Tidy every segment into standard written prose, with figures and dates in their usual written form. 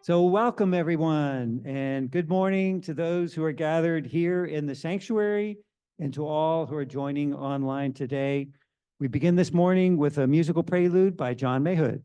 So welcome everyone, and good morning to those who are gathered here in the sanctuary and to all who are joining online today. We begin this morning with a musical prelude by John Mayhood.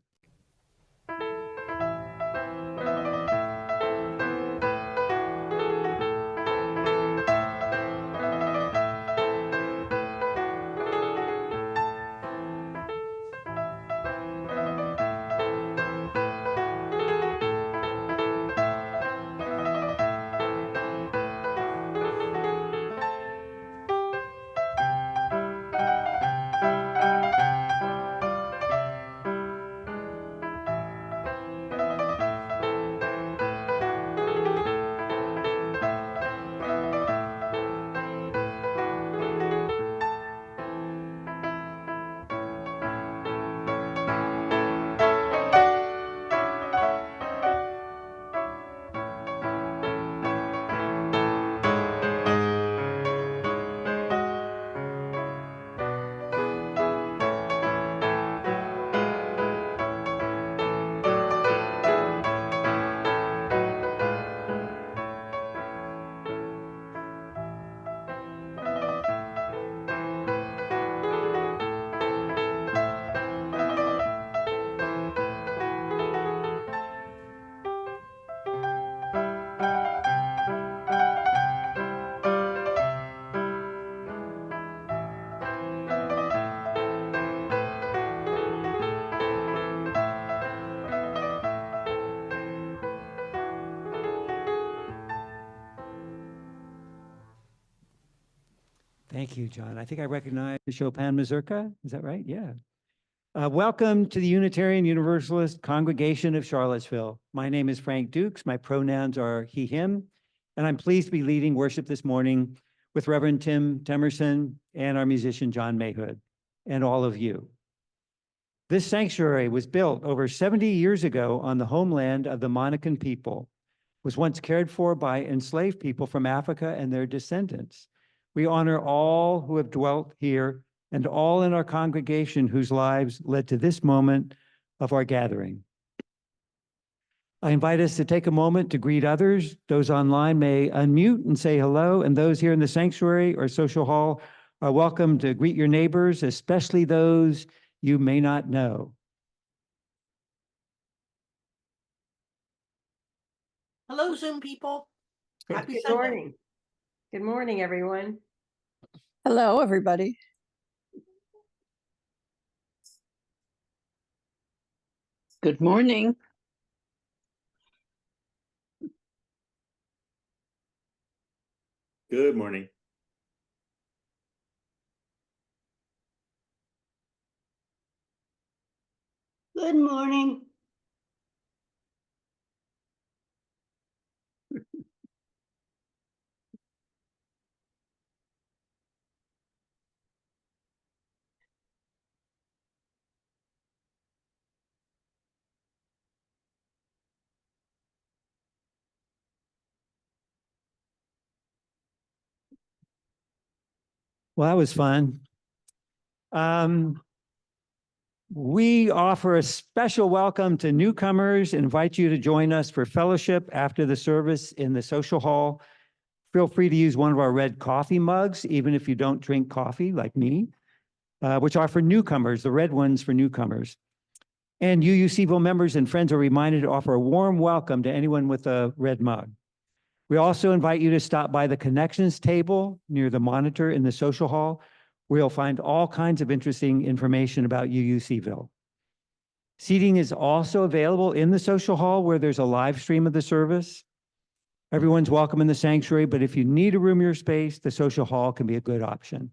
Thank you, John. I think I recognize the Chopin Mazurka. Is that right? Yeah. Welcome to the Unitarian Universalist Congregation of Charlottesville. My name is Frank Dukes. My pronouns are he, him, and I'm pleased to be leading worship this morning with Reverend Tim Temerson and our musician, John Mayhood, and all of you. This sanctuary was built over 70 years ago on the homeland of the Monacan people, was once cared for by enslaved people from Africa and their descendants. We honor all who have dwelt here and all in our congregation whose lives led to this moment of our gathering. I invite us to take a moment to greet others. Those online may unmute and say hello, and those here in the sanctuary or social hall are welcome to greet your neighbors, especially those you may not know. Hello, Zoom people. Happy Good Sunday. morning. Good morning, everyone. Hello, everybody. Good morning. Good morning. Good morning. Well, that was fun. We offer a special welcome to newcomers, invite you to join us for fellowship after the service in the social hall. Feel free to use one of our red coffee mugs, even if you don't drink coffee like me, which are for newcomers, the red ones for newcomers. And UUCville members and friends are reminded to offer a warm welcome to anyone with a red mug. We also invite you to stop by the connections table near the monitor in the social hall, where you'll find all kinds of interesting information about UUCville. Seating is also available in the social hall where there's a live stream of the service. Everyone's welcome in the sanctuary, but if you need a roomier space, the social hall can be a good option.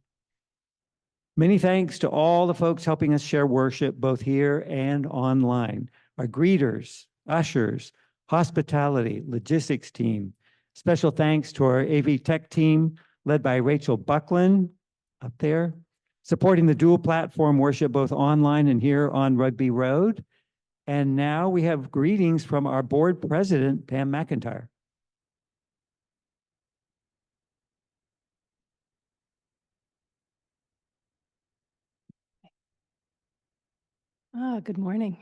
Many thanks to all the folks helping us share worship both here and online. Our greeters, ushers, hospitality, logistics team. Special thanks to our AV Tech team led by Rachel Buckland up there, supporting the dual platform worship both online and here on Rugby Road. And now we have greetings from our board president, Pam McIntyre. Good morning.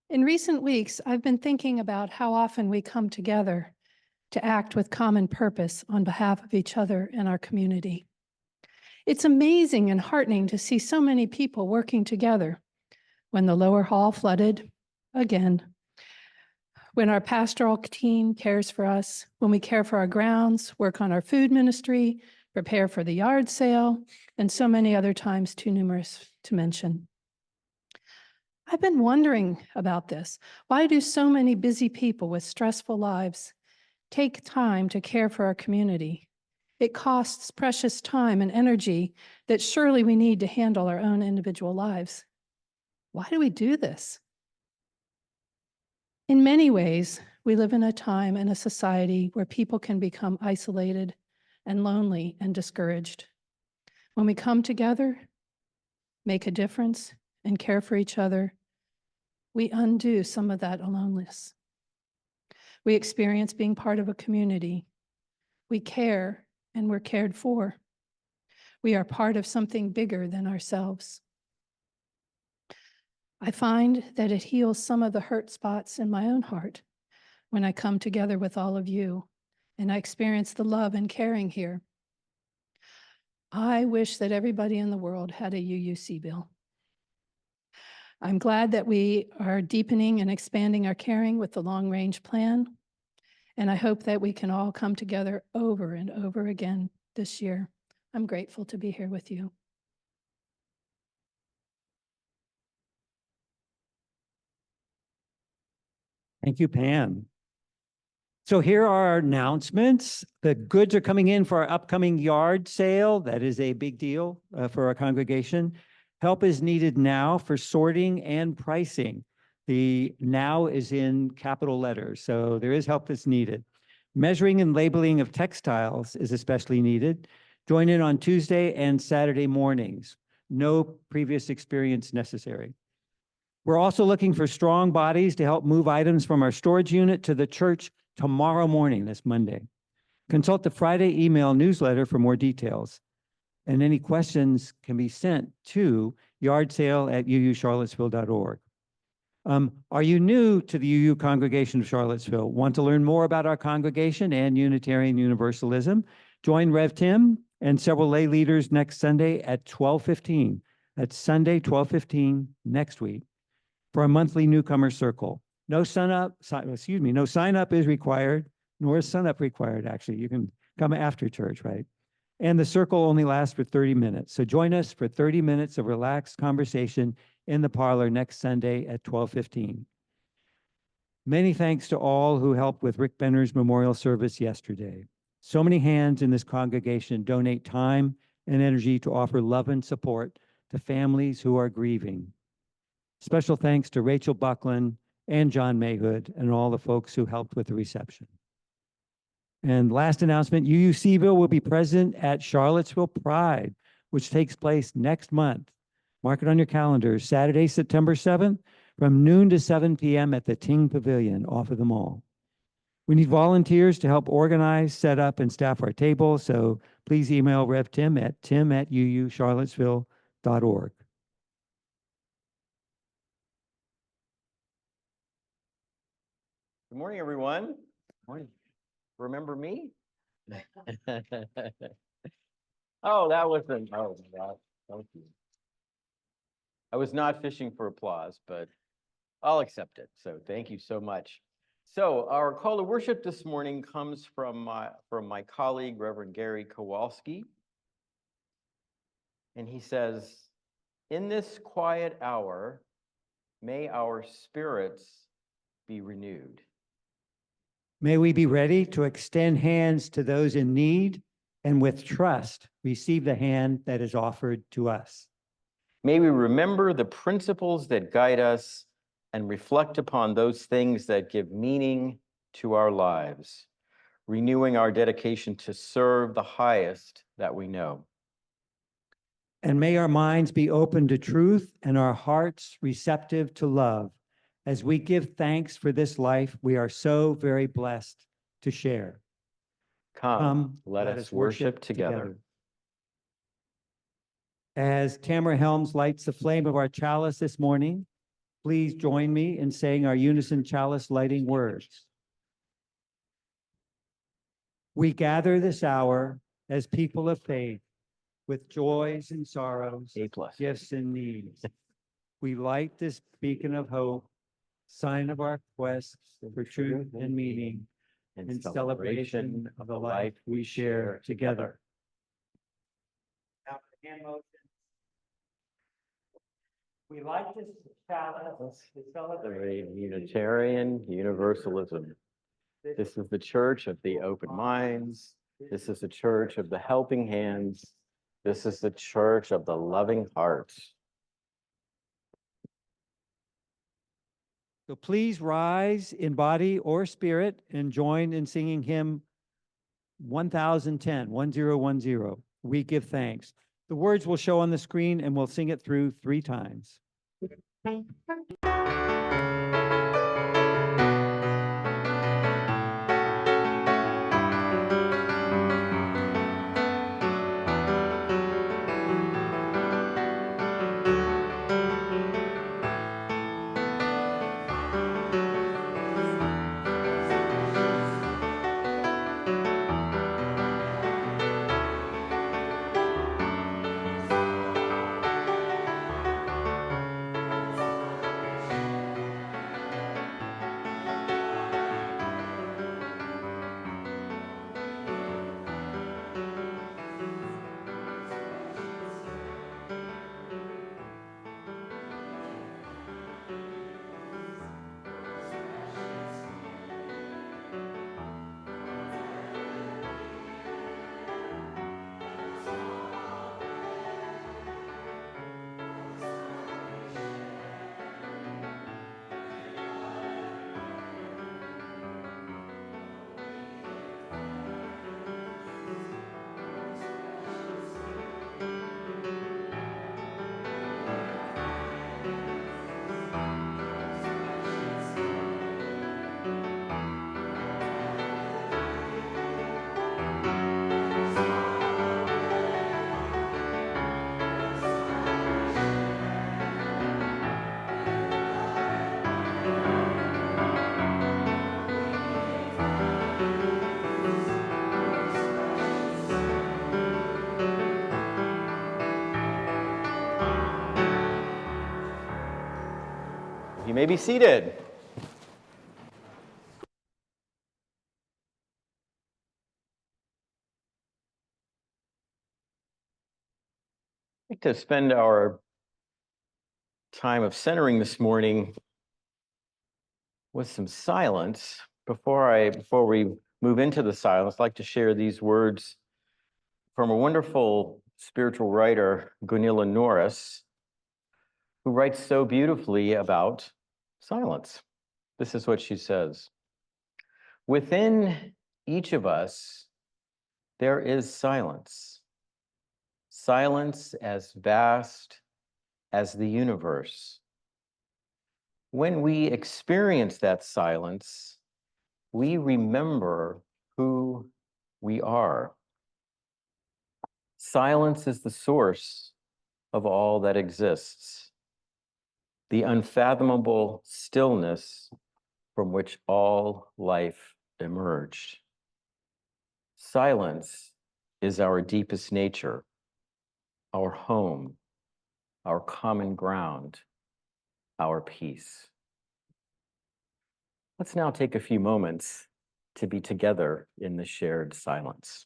In recent weeks, I've been thinking about how often we come together to act with common purpose on behalf of each other and our community. It's amazing and heartening to see so many people working together. When the lower hall flooded, again. When our pastoral team cares for us, when we care for our grounds, work on our food ministry, prepare for the yard sale, and so many other times too numerous to mention. I've been wondering about this. Why do so many busy people with stressful lives take time to care for our community? It costs precious time and energy that surely we need to handle our own individual lives. Why do we do this? In many ways, we live in a time and a society where people can become isolated and lonely and discouraged. When we come together, make a difference, and care for each other, we undo some of that aloneness. We experience being part of a community. We care and we're cared for. We are part of something bigger than ourselves. I find that it heals some of the hurt spots in my own heart when I come together with all of you and I experience the love and caring here. I wish that everybody in the world had a UUC bill. I'm glad that we are deepening and expanding our caring with the long-range plan, and I hope that we can all come together over and over again this year. I'm grateful to be here with you. Thank you, Pam. So here are our announcements. The goods are coming in for our upcoming yard sale. That is a big deal for our congregation. Help is needed now for sorting and pricing. The now is in capital letters, so there is help that's needed. Measuring and labeling of textiles is especially needed. Join in on Tuesday and Saturday mornings. No previous experience necessary. We're also looking for strong bodies to help move items from our storage unit to the church tomorrow morning, this Monday. Consult the Friday email newsletter for more details. And any questions can be sent to yardsale@ucharlottesville.org. Are you new to the UU Congregation of Charlottesville? Want to learn more about our congregation and Unitarian Universalism? Join Rev Tim and several lay leaders next Sunday at 12:15. That's Sunday, 12:15 next week for a monthly newcomer circle. No sign up is required, nor is sun up required, actually. You can come after church, right? And the circle only lasts for 30 minutes. So join us for 30 minutes of relaxed conversation in the parlor next Sunday at 12:15. Many thanks to all who helped with Rick Benner's memorial service yesterday. So many hands in this congregation donate time and energy to offer love and support to families who are grieving. Special thanks to Rachel Buckland and John Mayhood and all the folks who helped with the reception. And last announcement, UUCville will be present at Charlottesville Pride, which takes place next month. Mark it on your calendar, Saturday, September 7th, from noon to 7 p.m. at the Ting Pavilion off of the mall. We need volunteers to help organize, set up, and staff our table, so please email Rev Tim at tim@uucharlottesville.org. Good morning, everyone. Morning. Remember me? Oh, that wasn't, oh my gosh, thank you. I was not fishing for applause, but I'll accept it. So thank you so much. So our call to worship this morning comes from my colleague, Reverend Gary Kowalski. And he says, in this quiet hour, may our spirits be renewed. May we be ready to extend hands to those in need and with trust receive the hand that is offered to us. May we remember the principles that guide us and reflect upon those things that give meaning to our lives, renewing our dedication to serve the highest that we know. And may our minds be open to truth and our hearts receptive to love as we give thanks for this life we are so very blessed to share. Come, let us worship together. As Tamara Helms lights the flame of our chalice this morning, please join me in saying our unison chalice lighting words. We gather this hour as people of faith with joys and sorrows, A plus. gifts and needs. We light this beacon of hope, sign of our quest for truth and meaning, in celebration of the life we share together. Now, for the hand motion. We light this chalice to celebrate Unitarian Universalism. This is the church of the open minds. This is the church of the helping hands. This is the church of the loving hearts. So please rise in body or spirit and join in singing hymn 1010. We give thanks. The words will show on the screen and we'll sing it through 3 times. You may be seated. I'd like to spend our time of centering this morning with some silence. Before we move into the silence, I'd like to share these words from a wonderful spiritual writer, Gunilla Norris, who writes so beautifully about silence. This is what she says. Within each of us, there is silence. Silence as vast as the universe. When we experience that silence, we remember who we are. Silence is the source of all that exists, the unfathomable stillness from which all life emerged. Silence is our deepest nature, our home, our common ground, our peace. Let's now take a few moments to be together in the shared silence.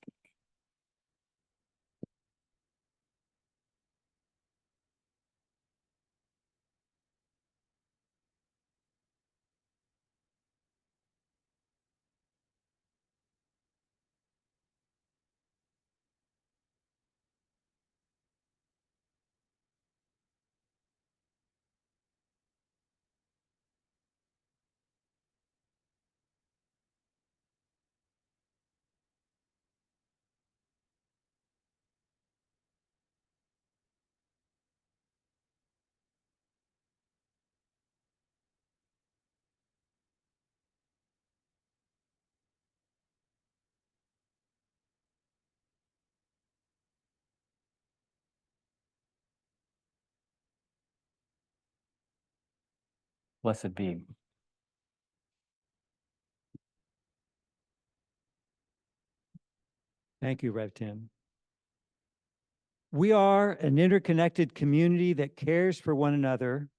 Blessed be. Thank you, Rev Tim. We are an interconnected community that cares for one another.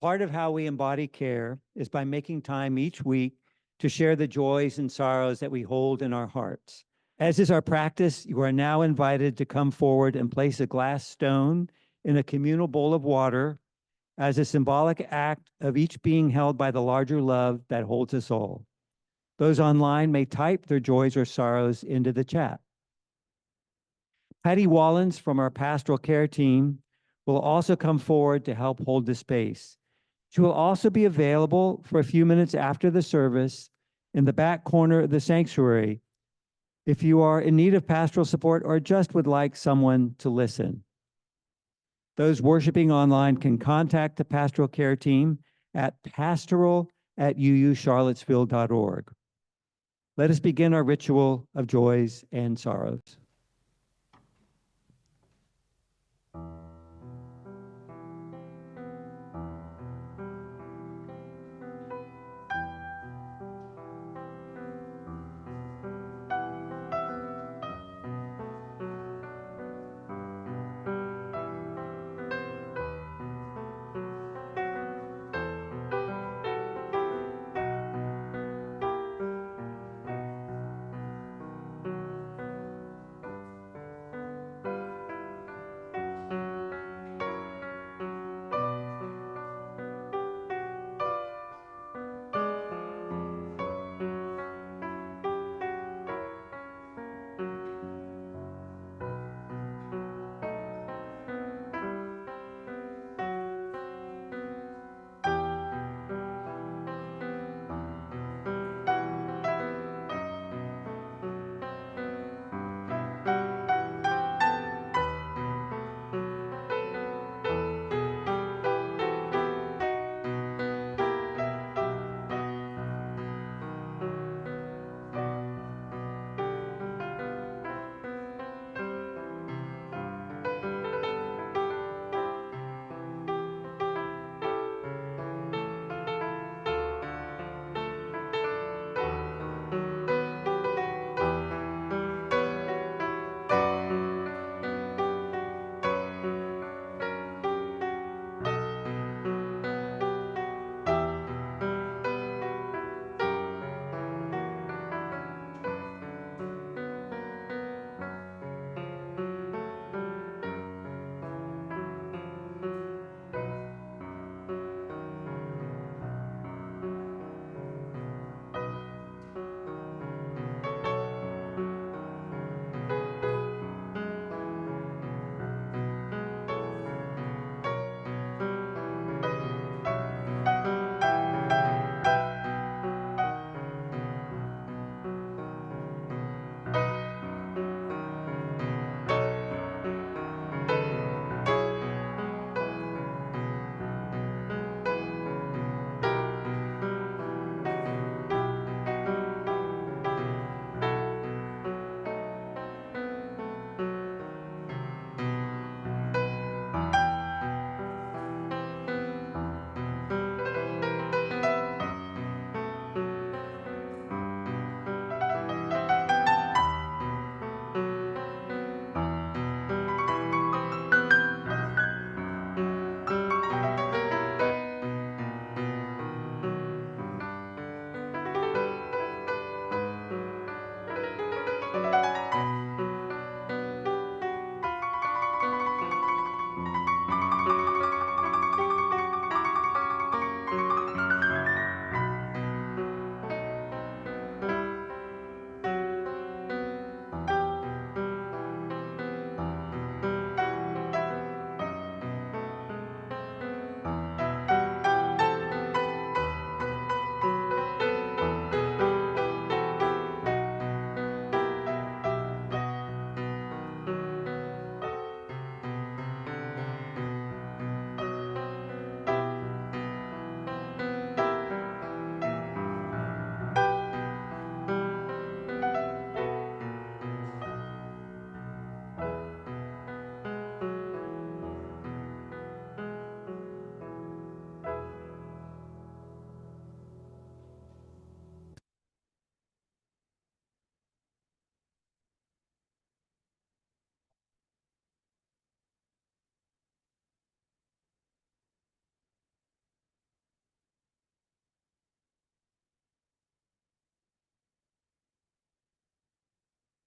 Part of how we embody care is by making time each week to share the joys and sorrows that we hold in our hearts. As is our practice, you are now invited to come forward and place a glass stone in a communal bowl of water as a symbolic act of each being held by the larger love that holds us all. Those online may type their joys or sorrows into the chat. Patty Wallens from our pastoral care team will also come forward to help hold the space. She will also be available for a few minutes after the service in the back corner of the sanctuary if you are in need of pastoral support or just would like someone to listen. Those worshiping online can contact the pastoral care team at pastoral@ucharlottesville.org. Let us begin our ritual of joys and sorrows.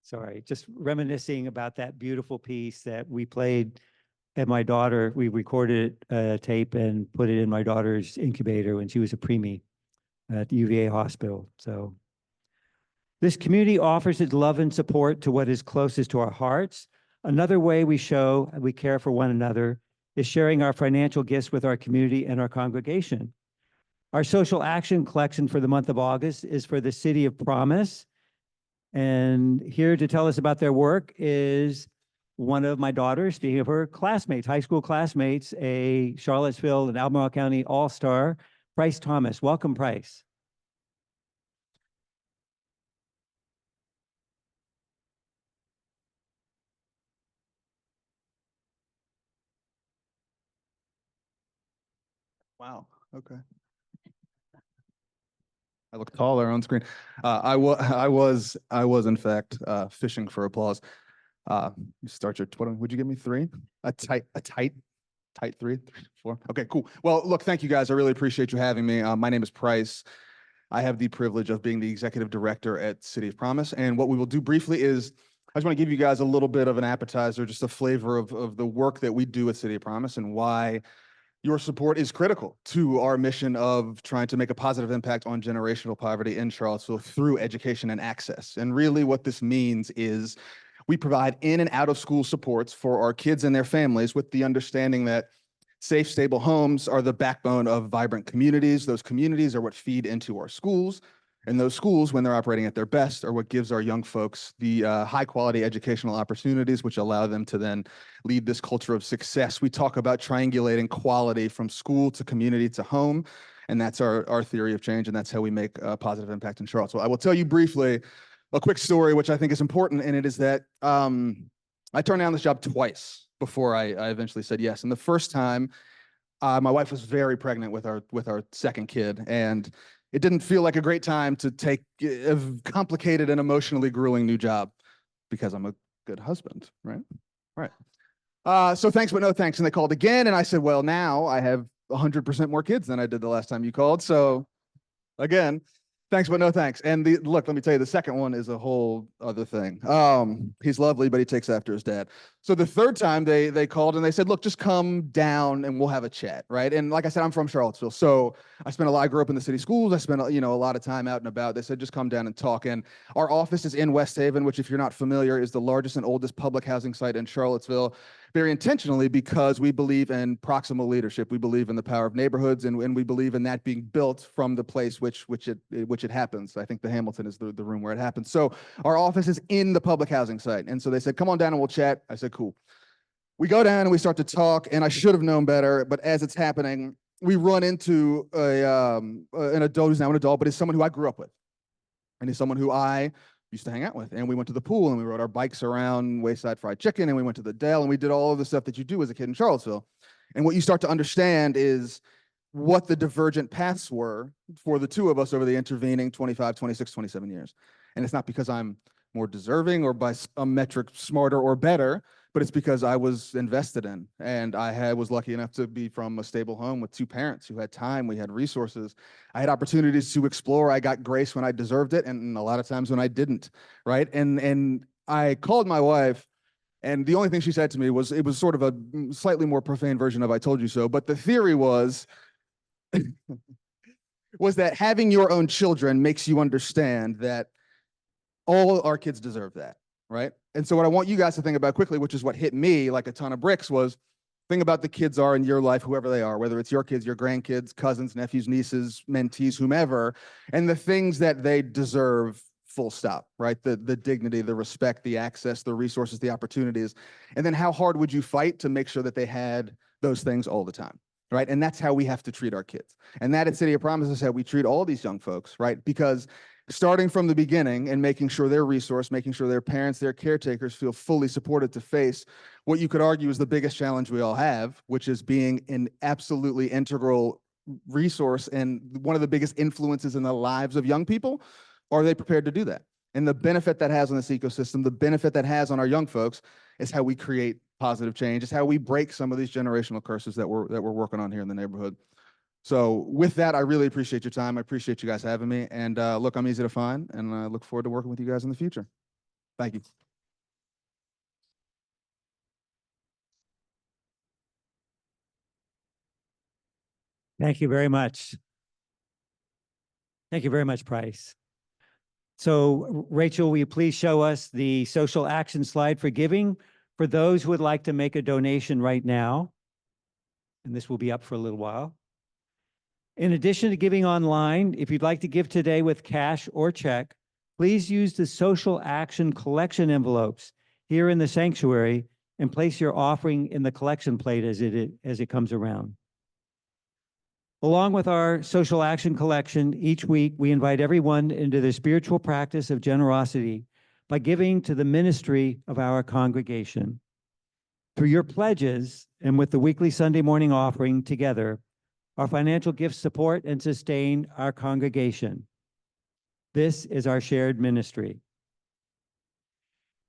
sorry, just reminiscing about that beautiful piece that we played at we recorded a tape and put it in my daughter's incubator when she was a preemie at the UVA hospital. So this community offers its love and support to what is closest to our hearts. Another way we show we care for one another is sharing our financial gifts with our community and our congregation. Our social action collection for the month of August is for the City of Promise. And here to tell us about their work is one of my daughters, speaking of her classmates, high school classmates, a Charlottesville and Albemarle County All-Star, Price Thomas. Welcome, Price. Wow. Okay. I look taller on screen. I was in fact fishing for applause. You start your Twitter. Would you give me 3? A tight 3, 4. Okay, cool. Well, look, thank you guys. I really appreciate you having me. My name is Price. I have the privilege of being the executive director at City of Promise. And what we will do briefly is I just want to give you guys a little bit of an appetizer, just a flavor of the work that we do at City of Promise and why your support is critical to our mission of trying to make a positive impact on generational poverty in Charlottesville through education and access. And really what this means is we provide in and out of school supports for our kids and their families with the understanding that safe, stable homes are the backbone of vibrant communities. Those communities are what feed into our schools. And those schools, when they're operating at their best, are what gives our young folks the high-quality educational opportunities, which allow them to then lead this culture of success. We talk about triangulating quality from school to community to home, and that's our theory of change, and that's how we make a positive impact in Charlottesville. I will tell you briefly a quick story, which I think is important, and it is that I turned down this job twice before I eventually said yes. And the first time, my wife was very pregnant with our second kid, and it didn't feel like a great time to take a complicated and emotionally grueling new job because I'm a good husband, right? Right. So thanks, but no thanks. And they called again, and I said, well, now I have 100% more kids than I did the last time you called. So again, thanks, but no thanks. And look, let me tell you, the second one is a whole other thing. He's lovely, but he takes after his dad. So the third time they called and they said, look, just come down and we'll have a chat, right? And like I said, I'm from Charlottesville. So I grew up in the city schools. I spent, a lot of time out and about. They said, just come down and talk. And our office is in West Haven, which if you're not familiar, is the largest and oldest public housing site in Charlottesville. Very intentionally, because we believe in proximal leadership. We believe in the power of neighborhoods, and we believe in that being built from the place which it happens. I think the Hamilton is the room where it happens. So our office is in the public housing site. And so they said, come on down and we'll chat. I said, cool. We go down and we start to talk, and I should have known better, but as it's happening, we run into an adult who's now an adult, but he's someone who I grew up with. And he's someone who I used to hang out with. And we went to the pool and we rode our bikes around Wayside Fried Chicken, and we went to the Dell, and we did all of the stuff that you do as a kid in Charlottesville. And what you start to understand is what the divergent paths were for the two of us over the intervening 25, 26, 27 years. And it's not because I'm more deserving or by some metric smarter or better, but it's because I was invested in, and I was lucky enough to be from a stable home with 2 parents who had time. We had resources. I had opportunities to explore. I got grace when I deserved it, and a lot of times when I didn't, right? And I called my wife, and the only thing she said to me was, it was sort of a slightly more profane version of "I told you so," but the theory was that having your own children makes you understand that all our kids deserve that, right? And so what I want you guys to think about quickly, which is what hit me like a ton of bricks, was think about the kids are in your life, whoever they are, whether it's your kids, your grandkids, cousins, nephews, nieces, mentees, whomever, and the things that they deserve, full stop, right? The dignity, the respect, the access, the resources, the opportunities. And then how hard would you fight to make sure that they had those things all the time, right? And that's how we have to treat our kids. And that at City of Promise is how we treat all these young folks, right? Because starting from the beginning and making sure their resource, making sure their parents, their caretakers feel fully supported to face what you could argue is the biggest challenge we all have, which is being an absolutely integral resource and one of the biggest influences in the lives of young people. Are they prepared to do that? And the benefit that has on this ecosystem, the benefit that has on our young folks, is how we create positive change. It's how we break some of these generational curses that we're working on here in the neighborhood. So with that, I really appreciate your time. I appreciate you guys having me. And look, I'm easy to find, and I look forward to working with you guys in the future. Thank you. Thank you very much. Thank you very much, Price. So Rachel, will you please show us the social action slide for giving for those who would like to make a donation right now? And this will be up for a little while. In addition to giving online, if you'd like to give today with cash or check, please use the social action collection envelopes here in the sanctuary and place your offering in the collection plate as it comes around. Along with our social action collection, each week we invite everyone into the spiritual practice of generosity by giving to the ministry of our congregation. Through your pledges and with the weekly Sunday morning offering together, our financial gifts support and sustain our congregation. This is our shared ministry.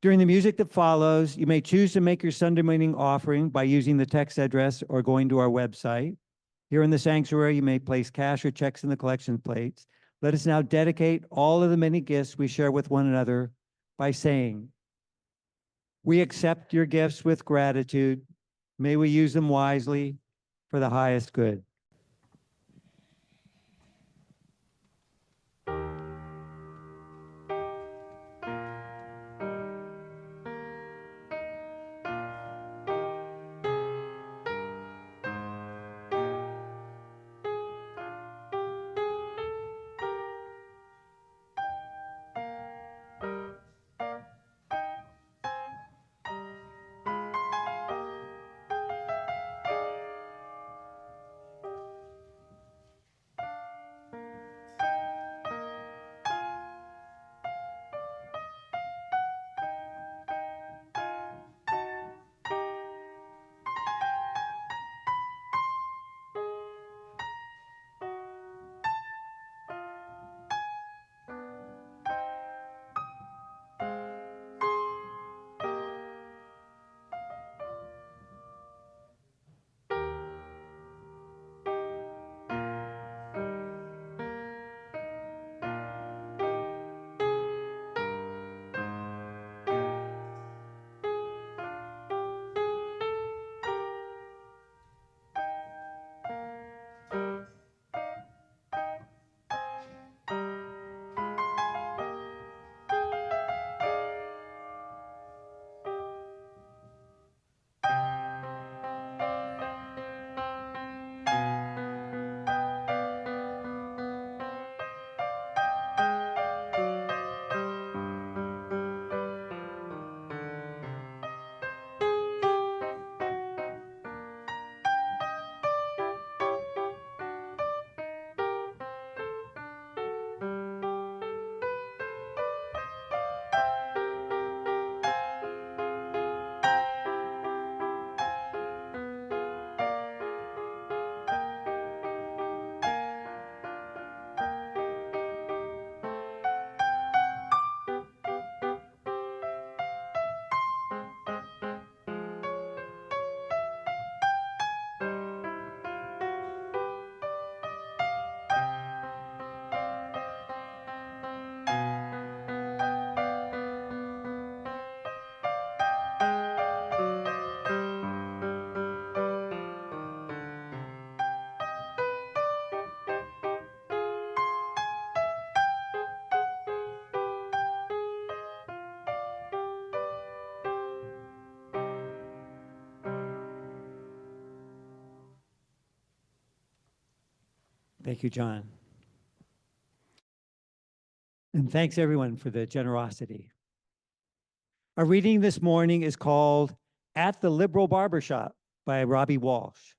During the music that follows, you may choose to make your Sunday morning offering by using the text address or going to our website. Here in the sanctuary, you may place cash or checks in the collection plates. Let us now dedicate all of the many gifts we share with one another by saying, "We accept your gifts with gratitude. May we use them wisely for the highest good." Thank you, John. And thanks everyone for the generosity. Our reading this morning is called At the Liberal Barbershop by Robbie Walsh.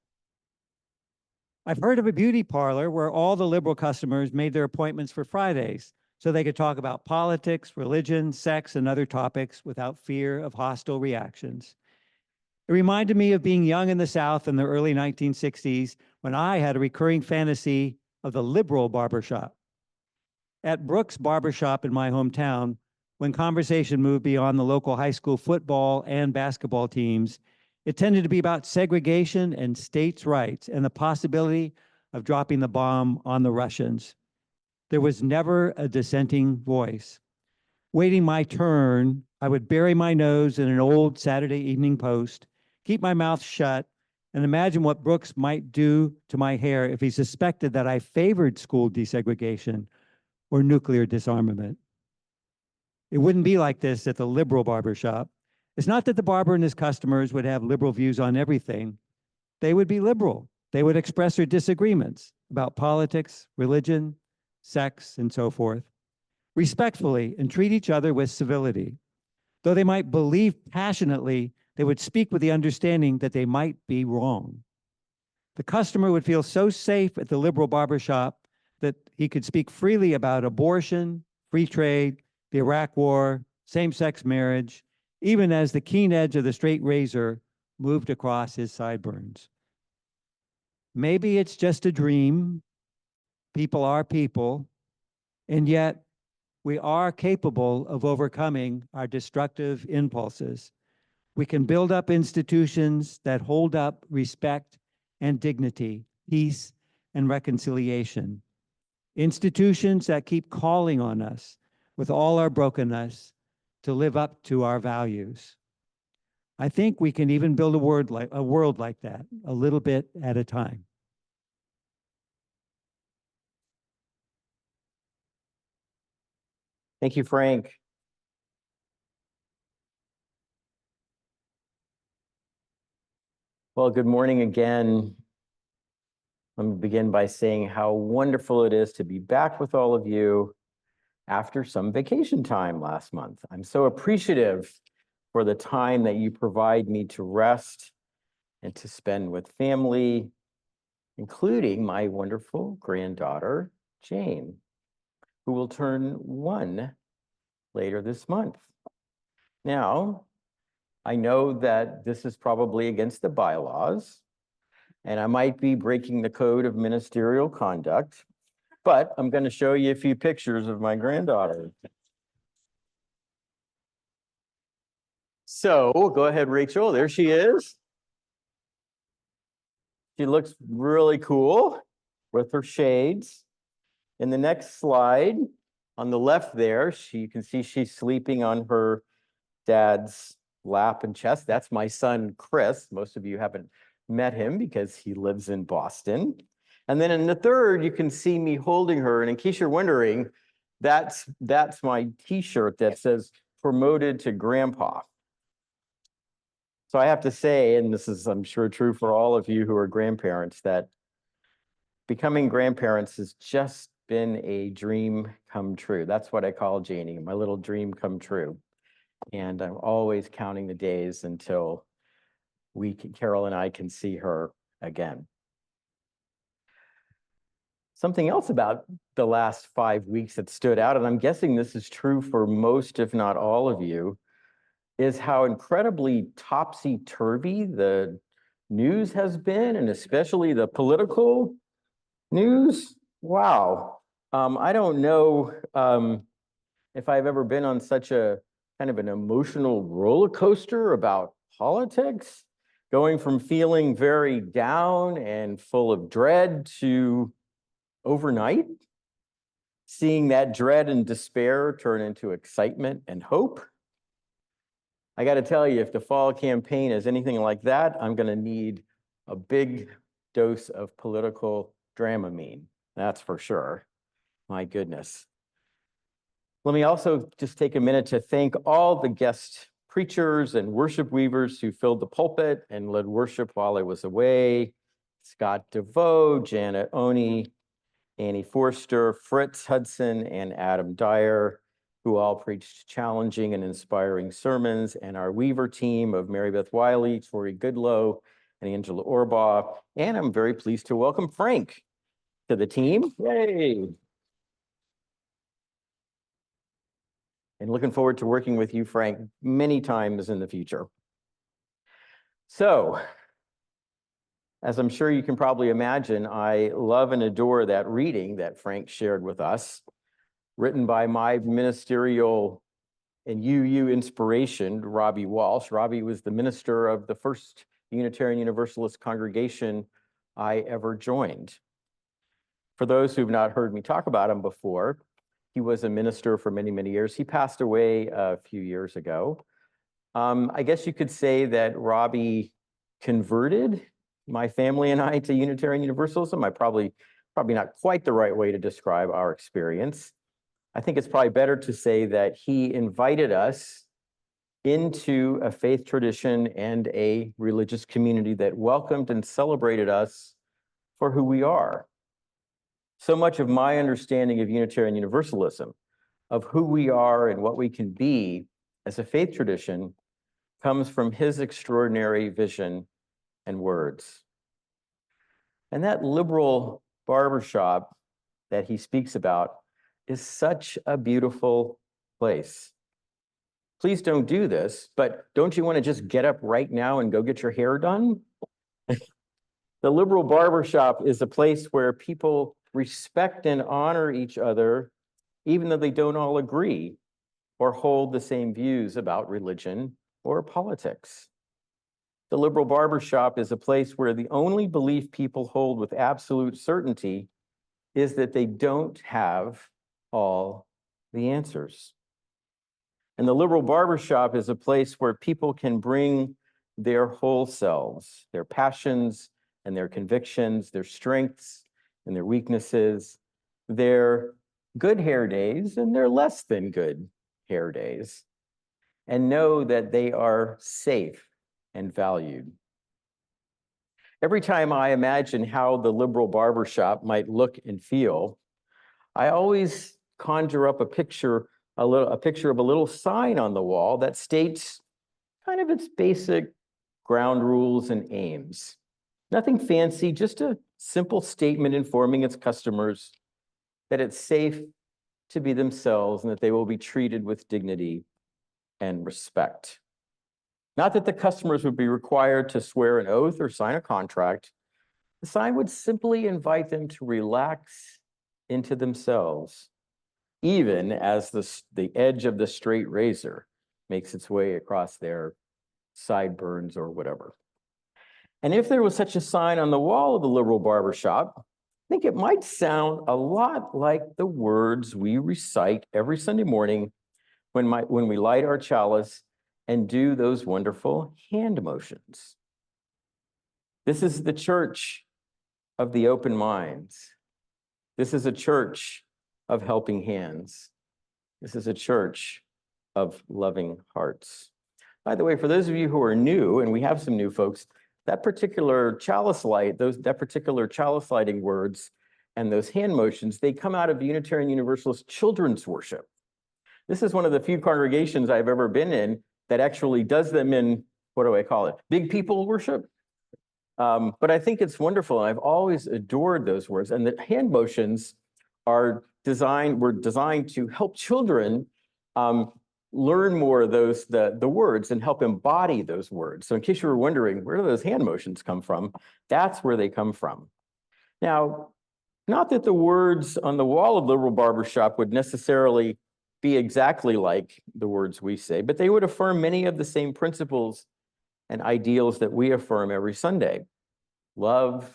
I've heard of a beauty parlor where all the liberal customers made their appointments for Fridays so they could talk about politics, religion, sex, and other topics without fear of hostile reactions. It reminded me of being young in the South in the early 1960s when I had a recurring fantasy of the liberal barbershop. At Brooks Barbershop in my hometown, when conversation moved beyond the local high school football and basketball teams, it tended to be about segregation and states' rights and the possibility of dropping the bomb on the Russians. There was never a dissenting voice. Waiting my turn, I would bury my nose in an old Saturday Evening Post, keep my mouth shut, and imagine what Brooks might do to my hair if he suspected that I favored school desegregation or nuclear disarmament. It wouldn't be like this at the liberal barbershop. It's not that the barber and his customers would have liberal views on everything. They would be liberal. They would express their disagreements about politics, religion, sex, and so forth, respectfully, and treat each other with civility. Though they might believe passionately, they would speak with the understanding that they might be wrong. The customer would feel so safe at the liberal barbershop that he could speak freely about abortion, free trade, the Iraq War, same-sex marriage, even as the keen edge of the straight razor moved across his sideburns. Maybe it's just a dream. People are people, and yet we are capable of overcoming our destructive impulses. We can build up institutions that hold up respect and dignity, peace and reconciliation. Institutions that keep calling on us with all our brokenness to live up to our values. I think we can even build a world like that, a little bit at a time. Thank you, Frank. Well, good morning again. Let me begin by saying how wonderful it is to be back with all of you after some vacation time last month. I'm so appreciative for the time that you provide me to rest and to spend with family, including my wonderful granddaughter, Jane, who will turn 1 later this month. Now, I know that this is probably against the bylaws, and I might be breaking the code of ministerial conduct, but I'm going to show you a few pictures of my granddaughter. So go ahead, Rachel. There she is. She looks really cool with her shades. In the next slide, on the left there, you can see she's sleeping on her dad's lap and chest. That's my son, Chris. Most of you haven't met him because he lives in Boston. And then in the third, you can see me holding her. And in case you're wondering, that's my t-shirt that says promoted to grandpa. So I have to say, and this is, I'm sure, true for all of you who are grandparents, that becoming grandparents has just been a dream come true. That's what I call Janie, my little dream come true. And I'm always counting the days until Carol and I can see her again. Something else about the last 5 weeks that stood out, and I'm guessing this is true for most, if not all of you, is how incredibly topsy-turvy the news has been, and especially the political news. Wow. I don't know if I've ever been on such a kind of an emotional roller coaster about politics, going from feeling very down and full of dread to overnight, seeing that dread and despair turn into excitement and hope. I got to tell you, if the fall campaign is anything like that, I'm going to need a big dose of political Dramamine. That's for sure. My goodness. Let me also just take a minute to thank all the guest preachers and worship weavers who filled the pulpit and led worship while I was away. Scott DeVoe, Janet Oney, Annie Forster, Fritz Hudson, and Adam Dyer, who all preached challenging and inspiring sermons, and our Weaver team of Mary Beth Wiley, Tori Goodlow, and Angela Orbaugh. And I'm very pleased to welcome Frank to the team. Yay! And looking forward to working with you, Frank, many times in the future. So, as I'm sure you can probably imagine, I love and adore that reading that Frank shared with us, written by my ministerial and UU inspiration, Robbie Walsh. Robbie was the minister of the first Unitarian Universalist congregation I ever joined. For those who've not heard me talk about him before, He was a minister for many, many years. He passed away a few years ago. I guess you could say that Robbie converted my family and I to Unitarian Universalism. Probably not quite the right way to describe our experience. I think it's probably better to say that he invited us into a faith tradition and a religious community that welcomed and celebrated us for who we are. So much of my understanding of Unitarian Universalism, of who we are and what we can be as a faith tradition, comes from his extraordinary vision and words. And that liberal barbershop that he speaks about is such a beautiful place. Please don't do this, but don't you want to just get up right now and go get your hair done? The liberal barbershop is a place where people respect and honor each other, even though they don't all agree or hold the same views about religion or politics. The liberal barbershop is a place where the only belief people hold with absolute certainty is that they don't have all the answers. And the liberal barbershop is a place where people can bring their whole selves, their passions and their convictions, their strengths and their weaknesses, their good hair days and their less than good hair days, and know that they are safe and valued. Every time I imagine how the liberal barbershop might look and feel, I always conjure up a picture of a little sign on the wall that states kind of its basic ground rules and aims. Nothing fancy, just a simple statement informing its customers that it's safe to be themselves and that they will be treated with dignity and respect. Not that the customers would be required to swear an oath or sign a contract. The sign would simply invite them to relax into themselves, even as the edge of the straight razor makes its way across their sideburns or whatever. And if there was such a sign on the wall of the liberal barbershop, I think it might sound a lot like the words we recite every Sunday morning when we light our chalice and do those wonderful hand motions. This is the church of the open minds. This is a church of helping hands. This is a church of loving hearts. By the way, for those of you who are new, and we have some new folks, that particular chalice light, that particular chalice lighting words and those hand motions, they come out of Unitarian Universalist children's worship. This is one of the few congregations I've ever been in that actually does them in, what do I call it? Big people worship. But I think it's wonderful. And I've always adored those words. And the hand motions were designed to help children learn more of the words and help embody those words. So in case you were wondering, where do those hand motions come from? That's where they come from. Now, not that the words on the wall of Liberal Barbershop would necessarily be exactly like the words we say, but they would affirm many of the same principles and ideals that we affirm every Sunday: love,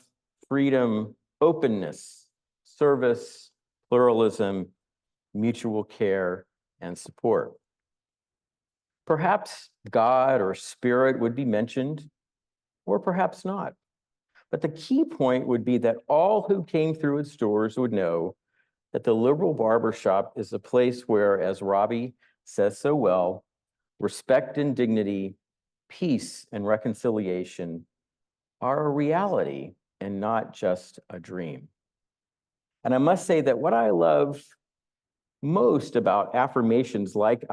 freedom, openness, service, pluralism, mutual care, and support. Perhaps God or Spirit would be mentioned, or perhaps not. But the key point would be that all who came through its doors would know that the Liberal Barbershop is a place where, as Robbie says so well, respect and dignity, peace and reconciliation are a reality and not just a dream. And I must say that what I love most about affirmations like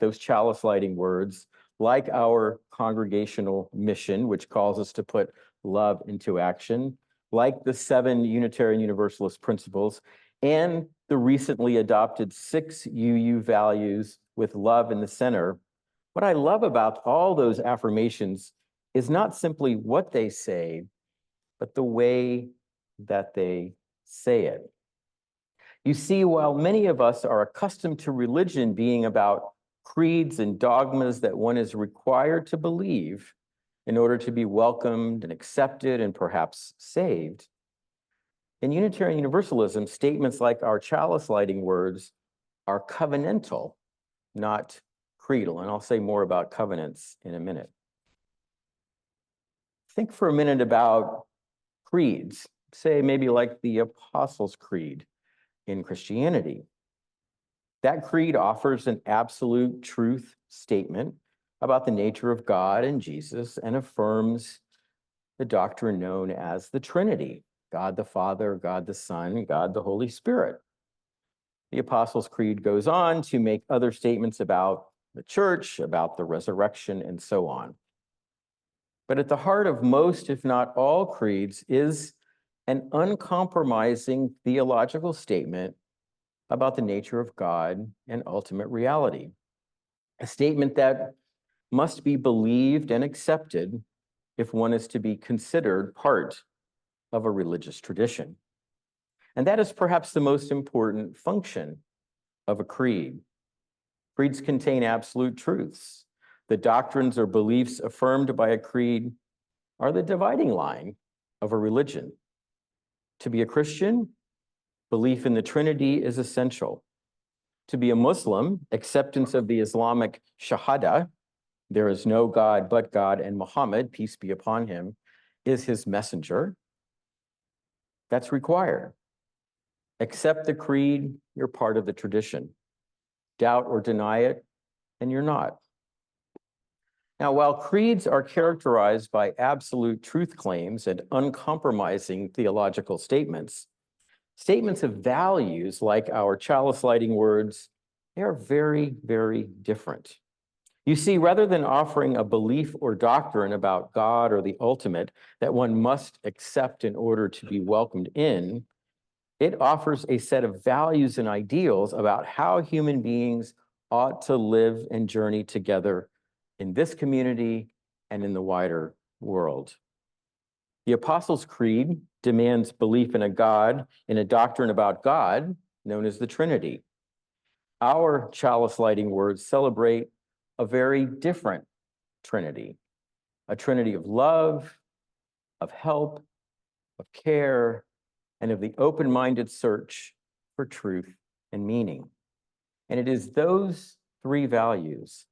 those chalice lighting words, like our congregational mission, which calls us to put love into action, like the 7 Unitarian Universalist principles, and the recently adopted 6 UU values with love in the center. What I love about all those affirmations is not simply what they say, but the way that they say it. You see, while many of us are accustomed to religion being about creeds and dogmas that one is required to believe in order to be welcomed and accepted and perhaps saved, In Unitarian Universalism, statements like our chalice lighting words are covenantal, not creedal. And I'll say more about covenants in a minute. Think for a minute about creeds, say maybe like the Apostles' Creed in Christianity. That creed offers an absolute truth statement about the nature of God and Jesus and affirms the doctrine known as the Trinity, God the Father, God the Son, God the Holy Spirit. The Apostles' Creed goes on to make other statements about the church, about the resurrection, and so on. But at the heart of most, if not all, creeds is an uncompromising theological statement about the nature of God and ultimate reality. A statement that must be believed and accepted if one is to be considered part of a religious tradition. And that is perhaps the most important function of a creed. Creeds contain absolute truths. The doctrines or beliefs affirmed by a creed are the dividing line of a religion. To be a Christian, belief in the Trinity is essential. To be a Muslim, acceptance of the Islamic Shahada, there is no God but God, and Muhammad, peace be upon him, is his messenger. That's required. Accept the creed, you're part of the tradition. Doubt or deny it, and you're not. Now, while creeds are characterized by absolute truth claims and uncompromising theological statements, statements of values like our chalice lighting words, they are very, very different. You see, rather than offering a belief or doctrine about God or the ultimate that one must accept in order to be welcomed in, it offers a set of values and ideals about how human beings ought to live and journey together in this community and in the wider world. The Apostles' Creed demands belief in a God, in a doctrine about God known as the Trinity. Our chalice lighting words celebrate a very different Trinity, a Trinity of love, of help, of care, and of the open-minded search for truth and meaning. And it is those three values,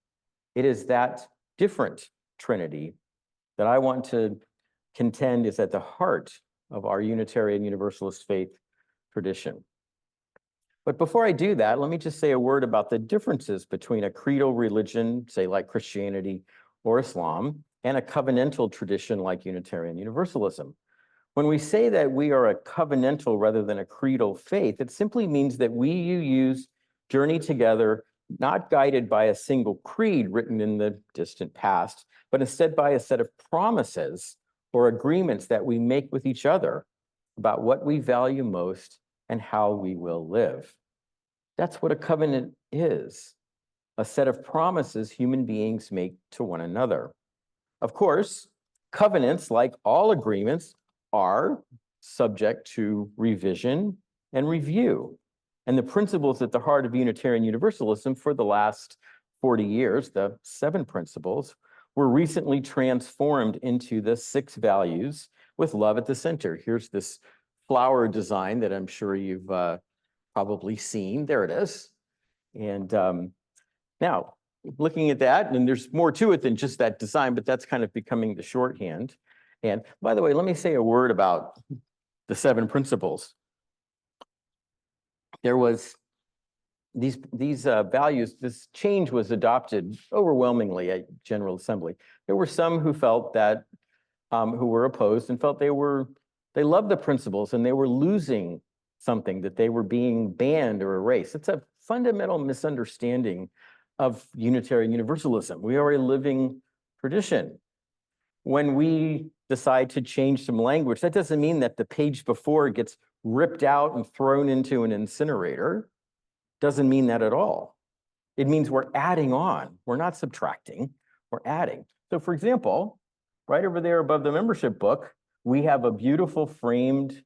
it is that different Trinity that I want to contend is at the heart of our Unitarian Universalist faith tradition. But before I do that, let me just say a word about the differences between a creedal religion, say like Christianity or Islam, and a covenantal tradition like Unitarian Universalism. When we say that we are a covenantal rather than a creedal faith, it simply means that you journey together, not guided by a single creed written in the distant past, but instead by a set of promises or agreements that we make with each other about what we value most and how we will live. That's what a covenant is, a set of promises human beings make to one another. Of course, covenants, like all agreements, are subject to revision and review. And the principles at the heart of Unitarian Universalism for the last 40 years, the 7 principles, were recently transformed into the 6 values with love at the center. Here's this flower design that I'm sure you've probably seen. There it is. And now, looking at that, and there's more to it than just that design, but that's kind of becoming the shorthand. And by the way, let me say a word about the 7 principles. There was these values, this change was adopted overwhelmingly at General Assembly. There were some who felt that, who were opposed and felt they loved the principles and they were losing something, that they were being banned or erased. It's a fundamental misunderstanding of Unitarian Universalism. We are a living tradition. When we decide to change some language, that doesn't mean that the page before gets ripped out and thrown into an incinerator. Doesn't mean that at all. It means we're adding on. We're not subtracting, we're adding. So for example, right over there above the membership book, we have a beautiful framed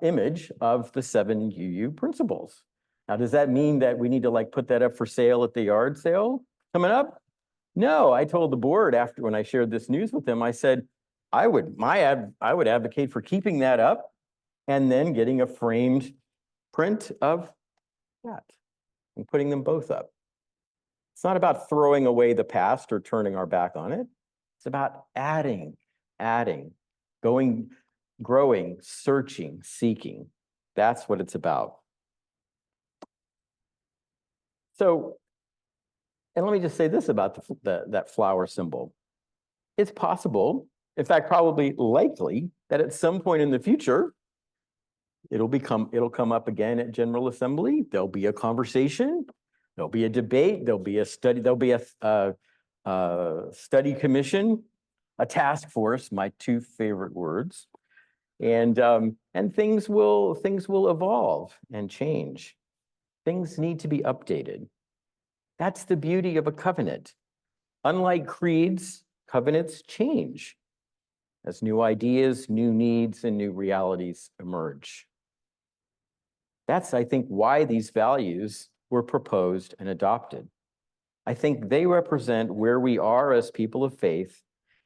image of the 7 UU principles. Now, does that mean that we need to like put that up for sale at the yard sale coming up? No, I told the board after when I shared this news with them, I said, I would advocate for keeping that up and then getting a framed print of that and putting them both up. It's not about throwing away the past or turning our back on it. It's about adding, going, growing, searching, seeking. That's what it's about. So, and let me just say this about that flower symbol. It's possible, in fact, probably likely, that at some point in the future, it'll come up again at General Assembly. There'll be a conversation, there'll be a debate, there'll be a study, there'll be a study commission, a task force, my two favorite words, and things will evolve and change. Things need to be updated. That's the beauty of a covenant. Unlike creeds, covenants change as new ideas, new needs, and new realities emerge. That's, I think, why these values were proposed and adopted. I think they represent where we are as people of faith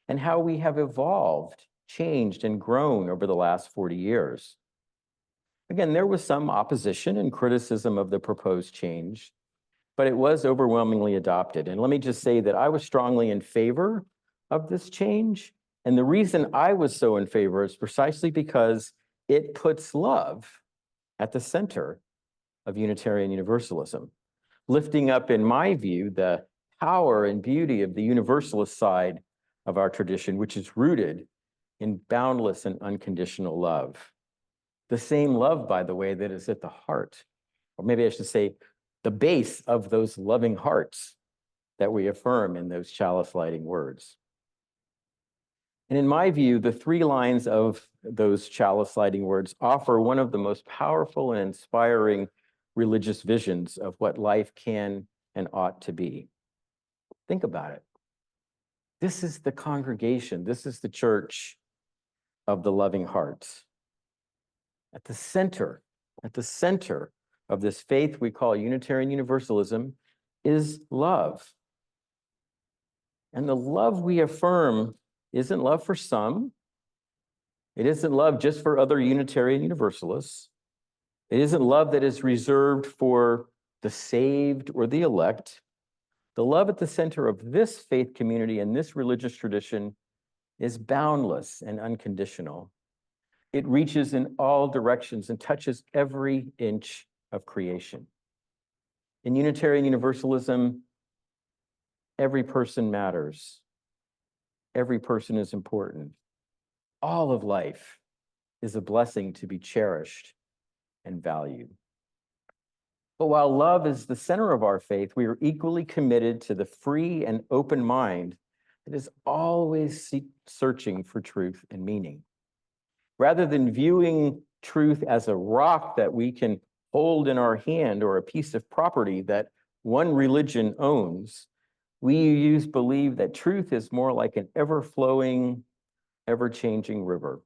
and how we have evolved, changed, and grown over the last 40 years. Again, there was some opposition and criticism of the proposed change, but it was overwhelmingly adopted. And let me just say that I was strongly in favor of this change. And the reason I was so in favor is precisely because it puts love at the center of Unitarian Universalism, lifting up, in my view, the power and beauty of the Universalist side of our tradition, which is rooted in boundless and unconditional love. The same love, by the way, that is at the heart, or maybe I should say, the base of those loving hearts that we affirm in those chalice lighting words. And in my view, the three lines of those chalice lighting words offer one of the most powerful and inspiring religious visions of what life can and ought to be. Think about it. This is the congregation, this is the church of the loving hearts. At the center of this faith we call Unitarian Universalism is love. And the love we affirm isn't love for some. It isn't love just for other Unitarian Universalists. It isn't love that is reserved for the saved or the elect. The love at the center of this faith community and this religious tradition is boundless and unconditional. It reaches in all directions and touches every inch of creation. In Unitarian Universalism, every person matters. Every person is important. All of life is a blessing to be cherished and valued. But while love is the center of our faith, we are equally committed to the free and open mind that is always searching for truth and meaning. Rather than viewing truth as a rock that we can hold in our hand or a piece of property that one religion owns, we believe that truth is more like an ever-flowing, ever-changing river.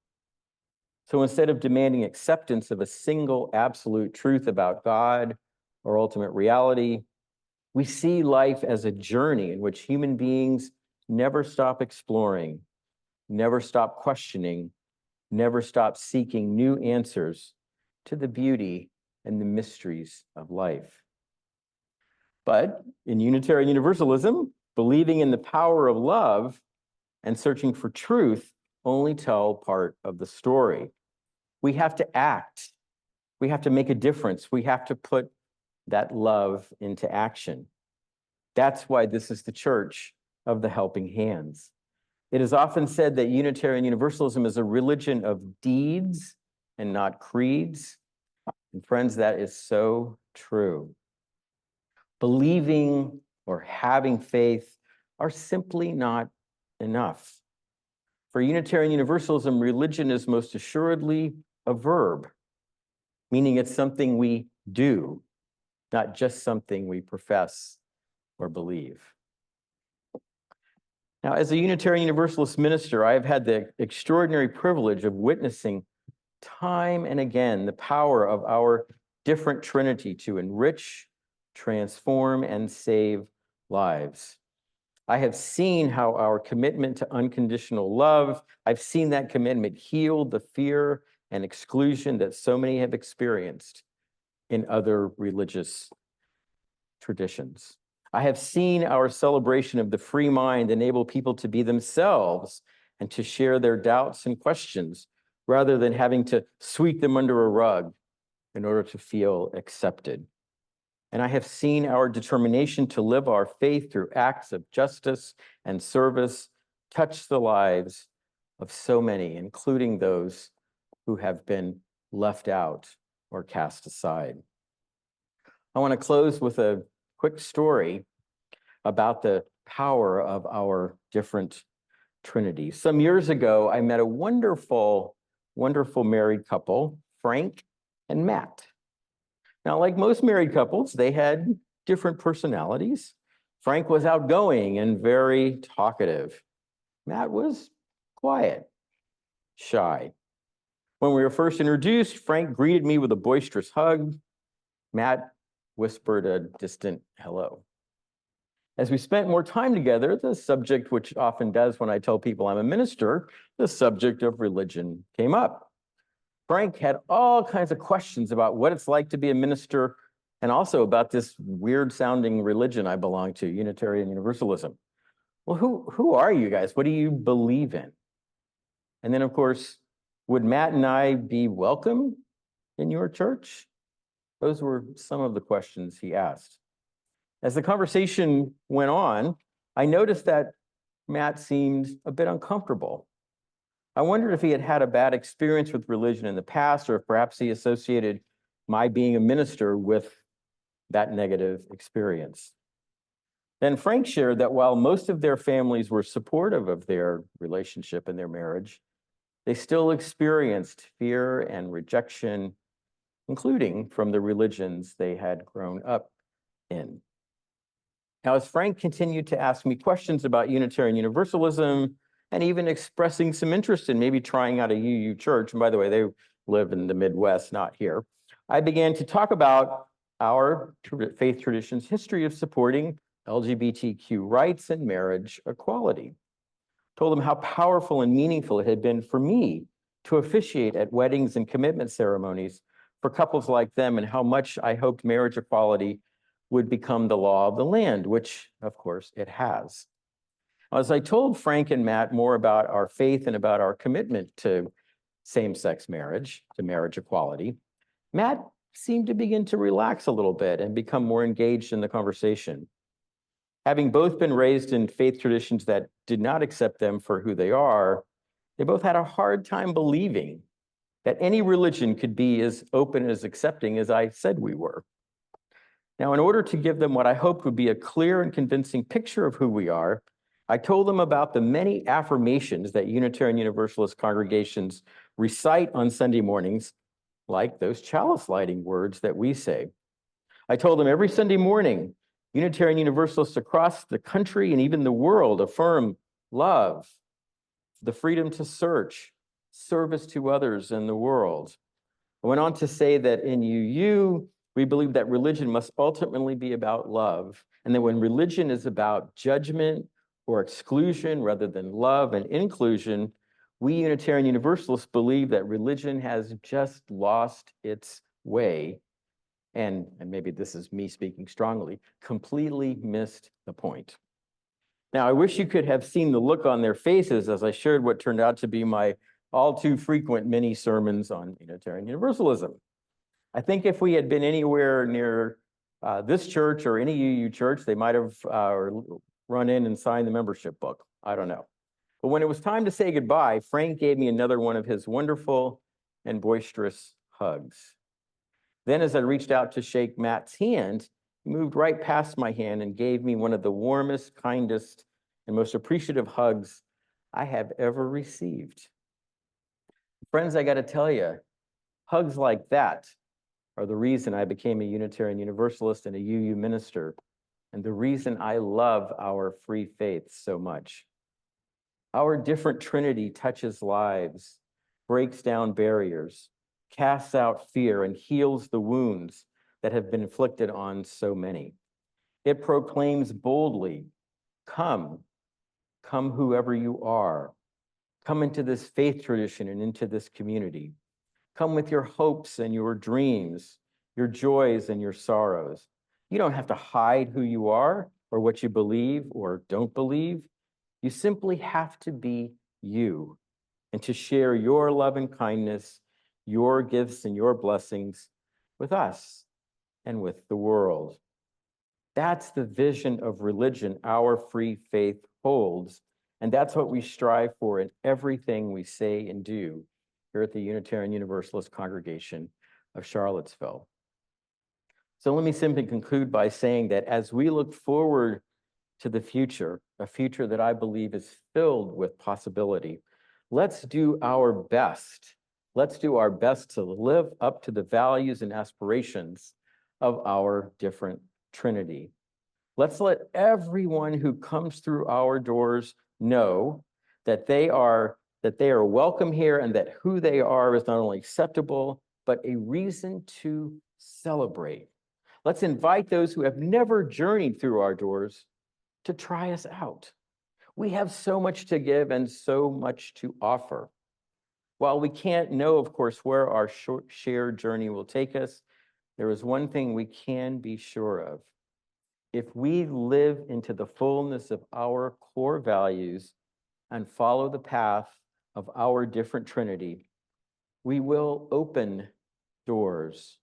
So instead of demanding acceptance of a single absolute truth about God or ultimate reality, we see life as a journey in which human beings never stop exploring, never stop questioning, never stop seeking new answers to the beauty and the mysteries of life. But in Unitarian Universalism, believing in the power of love and searching for truth only tell part of the story. We have to act. We have to make a difference. We have to put that love into action. That's why this is the church of the helping hands. It is often said that Unitarian Universalism is a religion of deeds and not creeds. And friends, that is so true. Believing or having faith are simply not enough. For Unitarian Universalism, religion is most assuredly a verb, meaning it's something we do, not just something we profess or believe. Now, as a Unitarian Universalist minister, I have had the extraordinary privilege of witnessing time and again the power of our different Trinity to enrich, transform, and save lives. I have seen how our commitment to unconditional love, I've seen that commitment heal the fear and exclusion that so many have experienced in other religious traditions. I have seen our celebration of the free mind enable people to be themselves and to share their doubts and questions rather than having to sweep them under a rug in order to feel accepted. And I have seen our determination to live our faith through acts of justice and service touch the lives of so many, including those who have been left out or cast aside. I want to close with a quick story about the power of our different trinities. Some years ago, I met a wonderful, wonderful married couple, Frank and Matt. Now, like most married couples, they had different personalities. Frank was outgoing and very talkative. Matt was quiet, shy. When we were first introduced, Frank greeted me with a boisterous hug. Matt whispered a distant hello. As we spent more time together, the subject, which often does when I tell people I'm a minister, the subject of religion came up. Frank had all kinds of questions about what it's like to be a minister and also about this weird sounding religion I belong to, Unitarian Universalism. Well, who are you guys? What do you believe in? And then, of course, would Matt and I be welcome in your church? Those were some of the questions he asked. As the conversation went on, I noticed that Matt seemed a bit uncomfortable. I wondered if he had had a bad experience with religion in the past, or if perhaps he associated my being a minister with that negative experience. Then Frank shared that while most of their families were supportive of their relationship and their marriage, they still experienced fear and rejection, including from the religions they had grown up in. Now, as Frank continued to ask me questions about Unitarian Universalism and even expressing some interest in maybe trying out a UU church, and by the way, they live in the Midwest, not here, I began to talk about our faith tradition's history of supporting LGBTQ rights and marriage equality. Told them how powerful and meaningful it had been for me to officiate at weddings and commitment ceremonies for couples like them, and how much I hoped marriage equality would become the law of the land, which of course it has. As I told Frank and Matt more about our faith and about our commitment to same-sex marriage, to marriage equality, Matt seemed to begin to relax a little bit and become more engaged in the conversation. Having both been raised in faith traditions that did not accept them for who they are, they both had a hard time believing that any religion could be as open and as accepting as I said we were. Now, in order to give them what I hoped would be a clear and convincing picture of who we are, I told them about the many affirmations that Unitarian Universalist congregations recite on Sunday mornings, like those chalice lighting words that we say. I told them every Sunday morning, Unitarian Universalists across the country and even the world affirm love, the freedom to search, service to others in the world. I went on to say that in UU, we believe that religion must ultimately be about love, and that when religion is about judgment or exclusion rather than love and inclusion, we Unitarian Universalists believe that religion has just lost its way, and maybe this is me speaking strongly, completely missed the point. Now, I wish you could have seen the look on their faces as I shared what turned out to be my all too frequent mini sermons on Unitarian Universalism. I think if we had been anywhere near this church or any UU church, they might have run in and signed the membership book. I don't know. But when it was time to say goodbye, Frank gave me another one of his wonderful and boisterous hugs. Then as I reached out to shake Matt's hand, he moved right past my hand and gave me one of the warmest, kindest, and most appreciative hugs I have ever received. Friends, I got to tell you, hugs like that are the reason I became a Unitarian Universalist and a UU minister, and the reason I love our free faith so much. Our different Trinity touches lives, breaks down barriers, casts out fear, and heals the wounds that have been inflicted on so many. It proclaims boldly, come whoever you are. Come into this faith tradition and into this community. Come with your hopes and your dreams, your joys and your sorrows. You don't have to hide who you are or what you believe or don't believe. You simply have to be you and to share your love and kindness, your gifts and your blessings with us and with the world. That's the vision of religion our free faith holds, and that's what we strive for in everything we say and do here at the Unitarian Universalist Congregation of Charlottesville. So let me simply conclude by saying that as we look forward to the future, a future that I believe is filled with possibility, let's do our best. Let's do our best to live up to the values and aspirations of our different Trinity. Let's let everyone who comes through our doors know that they are welcome here and that who they are is not only acceptable, but a reason to celebrate. Let's invite those who have never journeyed through our doors to try us out. We have so much to give and so much to offer. While we can't know, of course, where our shared journey will take us, there is one thing we can be sure of. If we live into the fullness of our core values and follow the path of our different Trinity, we will open doors,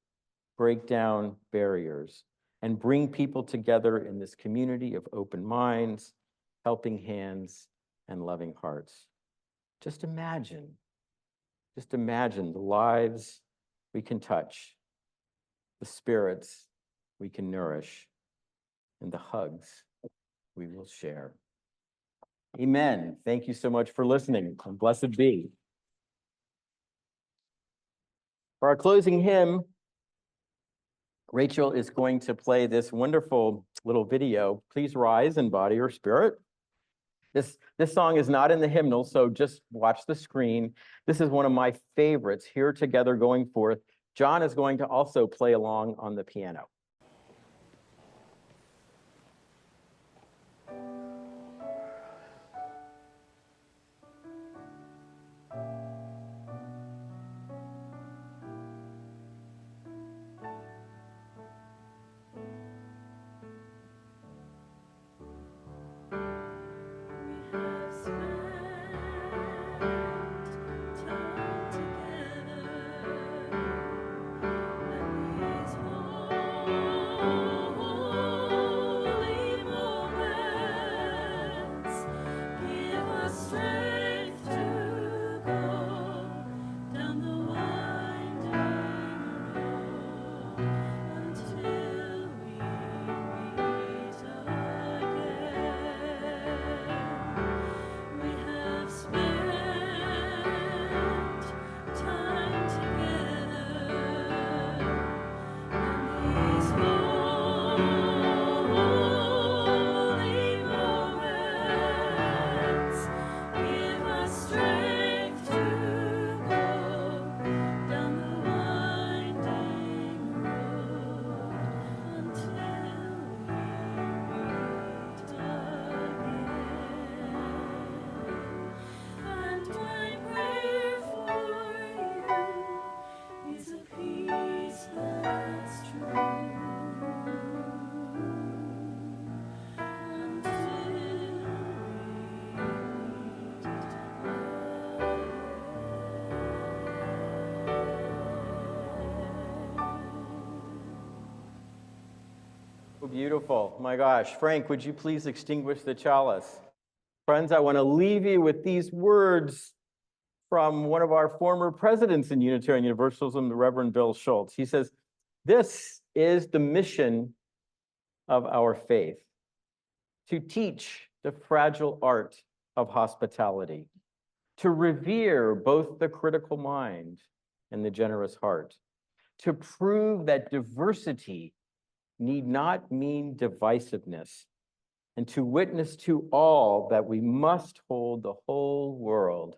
break down barriers, and bring people together in this community of open minds, helping hands, and loving hearts. Just imagine the lives we can touch, the spirits we can nourish, and the hugs we will share. Amen. Thank you so much for listening, and blessed be. For our closing hymn, Rachel is going to play this wonderful little video, Please Rise in Body or Spirit. This song is not in the hymnal, so just watch the screen. This is one of my favorites, Here Together Going Forth. John is going to also play along on the piano. Beautiful. My gosh. Frank, would you please extinguish the chalice? Friends, I want to leave you with these words from one of our former presidents in Unitarian Universalism, the Reverend Bill Schultz. He says, "This is the mission of our faith, to teach the fragile art of hospitality, to revere both the critical mind and the generous heart, to prove that diversity need not mean divisiveness, and to witness to all that we must hold the whole world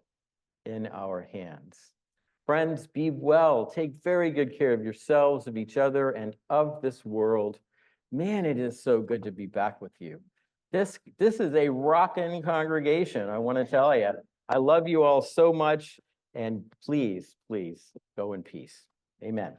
in our hands." Friends, be well. Take very good care of yourselves, of each other, and of this world. Man, it is so good to be back with you. This is a rocking congregation, I want to tell you. I love you all so much. And please, please go in peace. Amen.